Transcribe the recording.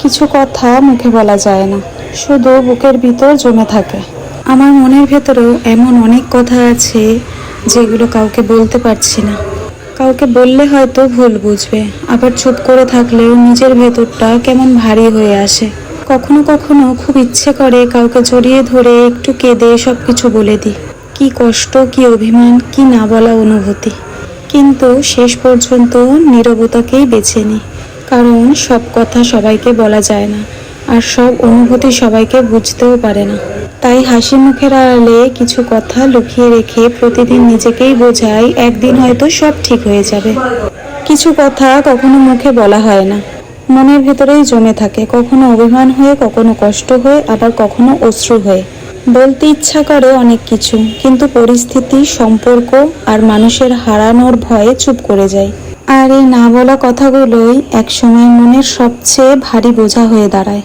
কিছু কথা মুখে বলা যায় না, শুধু বুকের ভিতর জমে থাকে। আমার মনের ভেতরেও এমন অনেক কথা আছে যেগুলো কাউকে বলতে পারছি না। কাউকে বললে হয়তো ভুল বুঝবে, আবার চুপ করে থাকলেও নিজের ভেতরটা কেমন ভারী হয়ে আসে। কখনো কখনো খুব ইচ্ছে করে কাউকে জড়িয়ে ধরে একটু কেঁদে সব কিছু বলে দিই। কি কষ্ট, কি অভিমান, কি না বলা অনুভূতি। কিন্তু শেষ পর্যন্ত নীরবতাকেই বেছে নিই, কারণ সব কথা সবাইকে বলা যায় না, আর সব অনুভূতি সবাইকে বুঝতেও পারে না। তাই হাসি মুখের আড়ালে কিছু কথা লুকিয়ে রেখে প্রতিদিন নিজেকেই বোঝাই একদিন হয়তো সব ঠিক হয়ে যাবে। কিছু কথা কখনো মুখে বলা হয় না, মনের ভেতরেই জমে থাকে, কখনো অভিমান হয়ে, কখনো কষ্ট হয়ে, আবার কখনো অশ্রু হয়ে। বলতে ইচ্ছা করে অনেক কিছু, কিন্তু পরিস্থিতি, সম্পর্ক আর মানুষের হারানোর ভয়ে চুপ করে যায়। আর এই না বলা কথাগুলোই একসময় মনের সবচেয়ে ভারী বোঝা হয়ে দাঁড়ায়।